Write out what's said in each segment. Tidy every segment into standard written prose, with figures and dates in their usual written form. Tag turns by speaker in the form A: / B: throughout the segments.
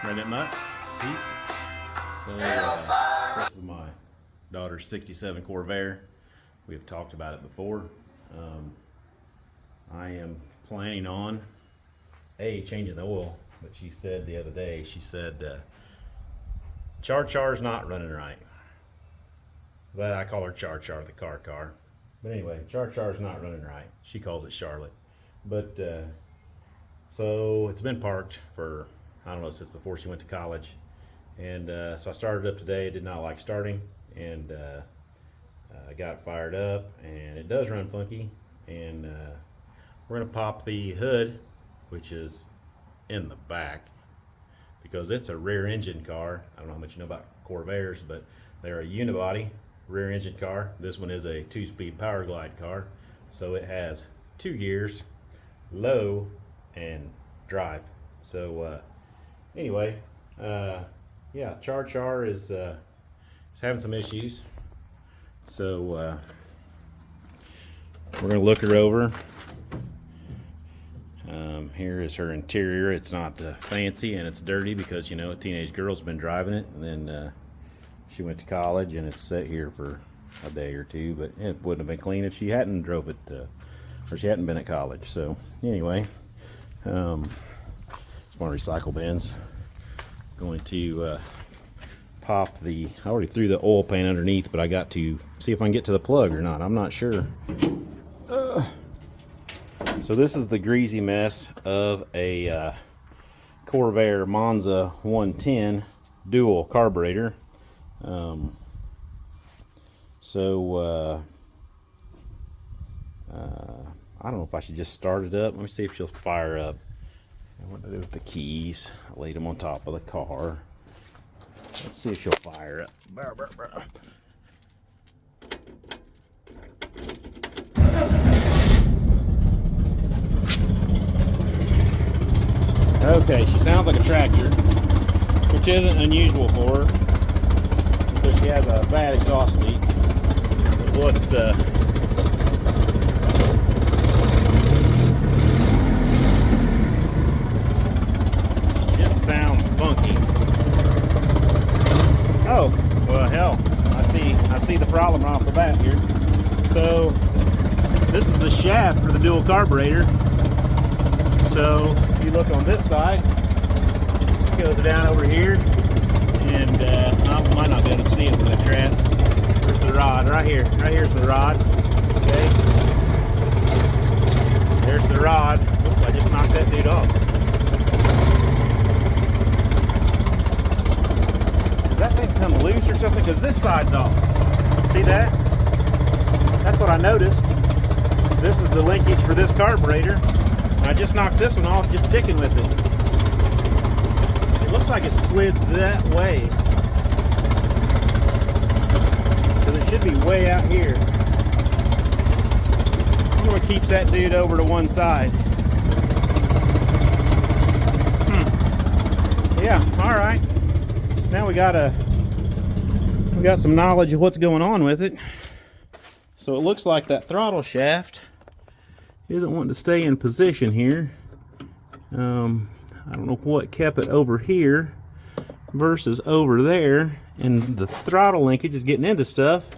A: Redneck Mutt. Peace. So, this is my daughter's 67 Corvair. We've talked about it before. I am planning on changing the oil, but she said the other day, she said Char Char's not running right. But I call her Char Char, the car. But anyway, Char Char's not running right. She calls it Charlotte. But so it's been parked for, I don't know, since before she went to college. And so I started up today. It did not like starting, and I got it fired up, and it does run funky. And we're gonna pop the hood, which is in the back, because it's a rear engine car. I don't know how much you know about Corvairs, but they're a unibody rear engine car. This one is a 2-speed power glide car, so it has 2 gears, low and drive. So anyway, yeah, Char Char is having some issues, so we're gonna look her over. Here is her interior. It's not fancy, and it's dirty because, you know, a teenage girl's been driving it, and then she went to college, and it's set here for a day or two. But it wouldn't have been clean if she hadn't drove it, or she hadn't been at college. So anyway, it's one of recycle bins. Going to pop the, I already threw the oil pan underneath, but I got to see if I can get to the plug or not. I'm not sure. So this is the greasy mess of a Corvair Monza 110 dual carburetor. I don't know if I should just start it up. Let me see if she'll fire up. What to do with the keys? I laid them on top of the car. Let's see if she'll fire up. Brr, brr, brr. Okay, she sounds like a tractor, which isn't unusual for her because she has a bad exhaust leak. What's just sounds funky. Oh, well, hell, I see the problem right off the bat here. So this is the shaft for the dual carburetor. So if you look on this side, it goes down over here, and I might not be able to see it with the trap. There's the rod right here. Right here's the rod. Okay. There's the rod. Oops, I just knocked that dude off. Does that thing come loose or something? Because this side's off. See that? That's what I noticed. This is the linkage for this carburetor. I just knocked this one off just sticking with it. It looks like it slid that way. So it should be way out here. I wonder what keeps that dude over to one side. Yeah, alright. Now we got some knowledge of what's going on with it. So it looks like that throttle shaft isn't wanting to stay in position here. I don't know what kept it over here versus over there, and the throttle linkage is getting into stuff.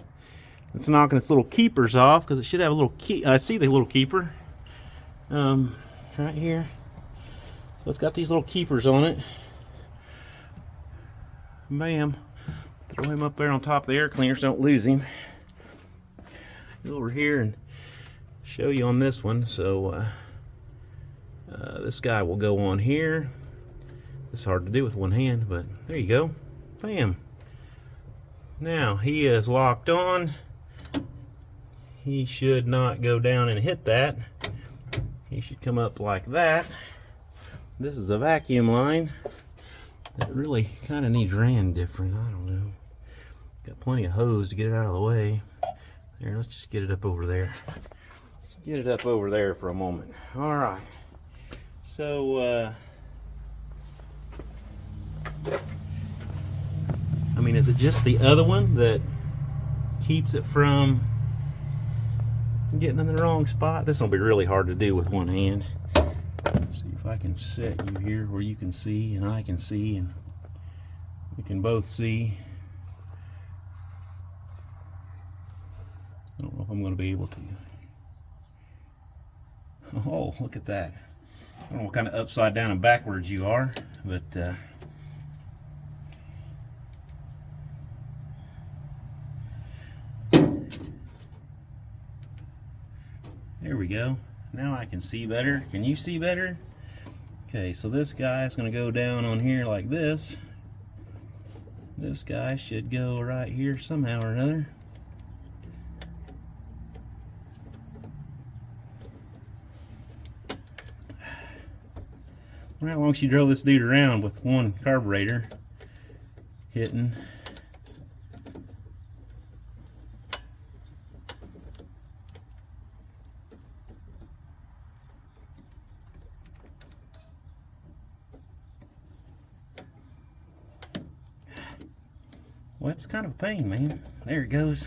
A: It's knocking its little keepers off because it should have a little key. I see the little keeper right here. So it's got these little keepers on it. Bam. Throw him up there on top of the air cleaner so don't lose him. Go over here and show you on this one. So this guy will go on here. It's hard to do with one hand, but there you go. Bam. Now he is locked on. He should not go down and hit that. He should come up like that. This is a vacuum line that really kind of needs ran different. I don't know. Got plenty of hose to get it out of the way. There, let's just get it up over there. Get it up over there for a moment. All right. So, I mean, is it just the other one that keeps it from getting in the wrong spot? This will be really hard to do with one hand. See if if I can set you here where you can see and I can see and we can both see. I don't know if I'm going to be able to. Oh, look at that. I don't know what kind of upside down and backwards you are, but there we go. Now I can see better. Can you see better? Okay, so this guy's going to go down on here like this. This guy should go right here somehow or another. I wonder how long she drove this dude around with one carburetor hitting. Well, it's kind of a pain, man. There it goes.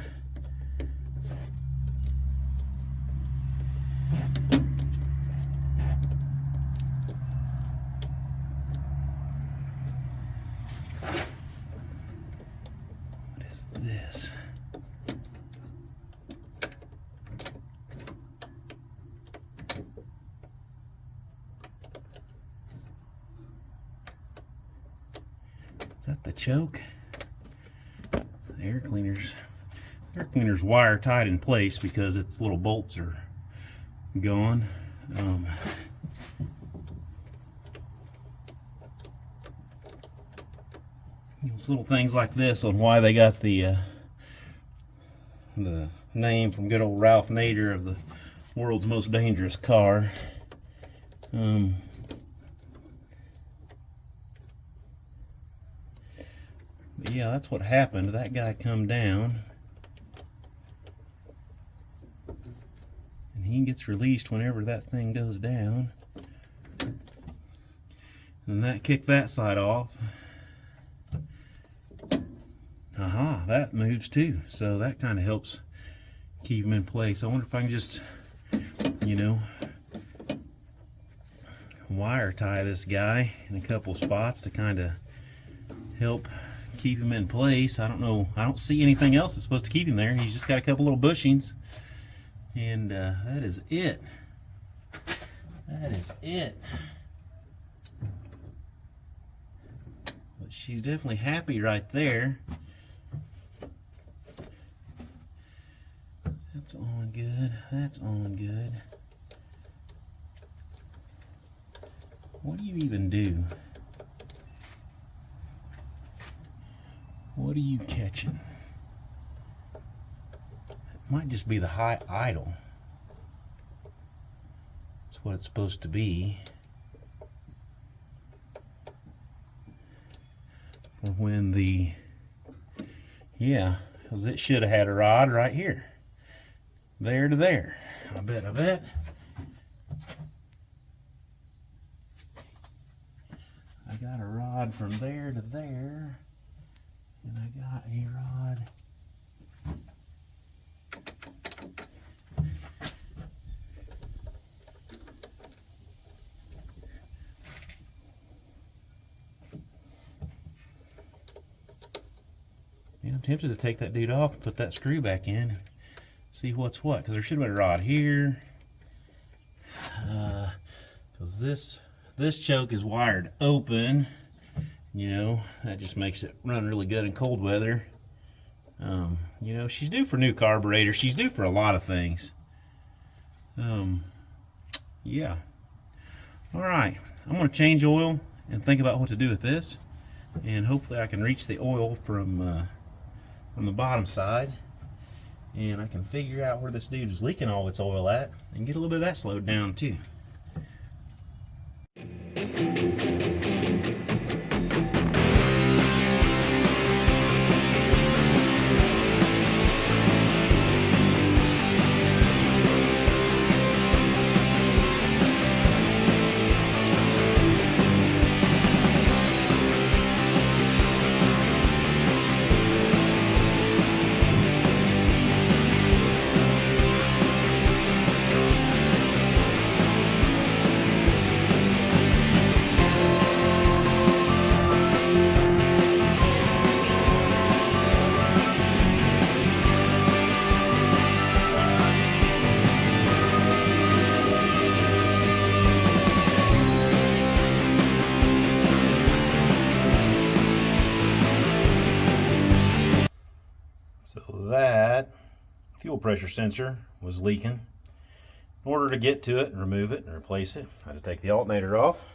A: What is this? Is that the choke? Air cleaner's wire tied in place because its little bolts are gone. Those little things like this on why they got the name from good old Ralph Nader of the world's most dangerous car. But yeah, that's what happened. That guy come down and he gets released whenever that thing goes down, and that kicked that side off. Aha, that moves too, so that kind of helps keep him in place. I wonder if I can just, you know, wire tie this guy in a couple spots to kind of help keep him in place. I don't know, I don't see anything else that's supposed to keep him there. He's just got a couple little bushings, and that is it. That is it. But she's definitely happy right there. That's on good. That's on good. What do you even do? What are you catching? It might just be the high idle. That's what it's supposed to be. For when the, yeah, because it should have had a rod right here. There to there. I bet. I got a rod from there to there. And I got a rod. And I'm tempted to take that dude off and put that screw back in. See what's what, because there should have been a rod here. Because this choke is wired open. You know, that just makes it run really good in cold weather. You know, she's due for new carburetor. She's due for a lot of things. Yeah. All right, I'm going to change oil and think about what to do with this. And hopefully I can reach the oil from the bottom side. And I can figure out where this dude is leaking all its oil at and get a little bit of that slowed down too. pressure sensor was leaking. In order to get to it and remove it and replace it, I had to take the alternator off.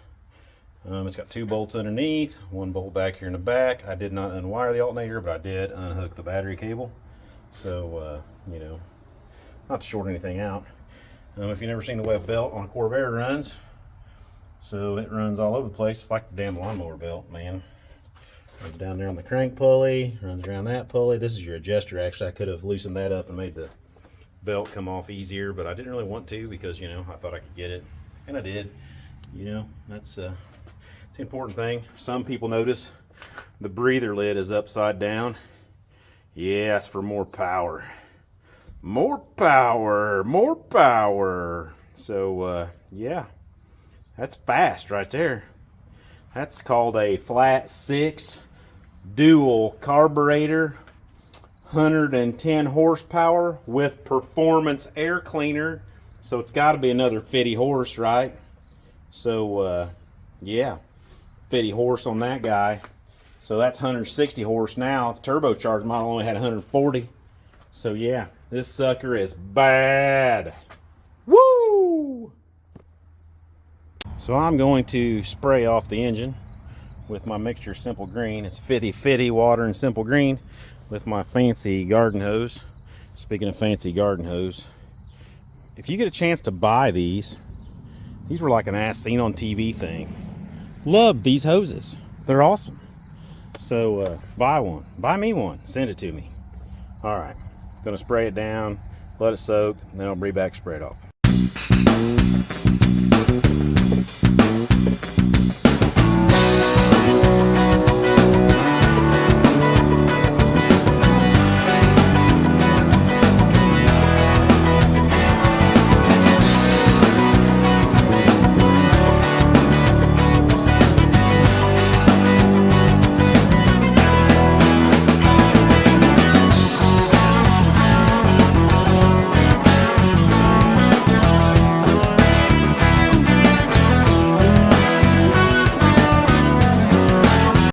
A: It's got 2 bolts underneath, 1 bolt back here in the back. I did not unwire the alternator, but I did unhook the battery cable. So, you know, not to short anything out. If you've never seen the way a belt on a Corvair runs, so it runs all over the place. It's like the damn lawnmower belt, man. Runs down there on the crank pulley, runs around that pulley. This is your adjuster. Actually, I could have loosened that up and made the belt come off easier, but I didn't really want to because, you know, I thought I could get it, and I did. You know, that's it's the important thing. Some people notice the breather lid is upside down. Yes, for more power. More power, more power. So, yeah, that's fast right there. That's called a flat 6 dual carburetor, 110 horsepower with performance air cleaner. So it's got to be another 50 horse, right? So, yeah, 50 horse on that guy. So that's 160 horse now. The turbocharged model only had 140. So yeah, this sucker is bad. Woo! So I'm going to spray off the engine with my mixture Simple Green. It's 50-50 water and Simple Green with my fancy garden hose. Speaking of fancy garden hose, if you get a chance to buy these were like an as seen on TV thing. Love these hoses. They're awesome. So buy one. Buy me one. Send it to me. All right. Gonna spray it down, let it soak, and then I'll bring back, spray it off.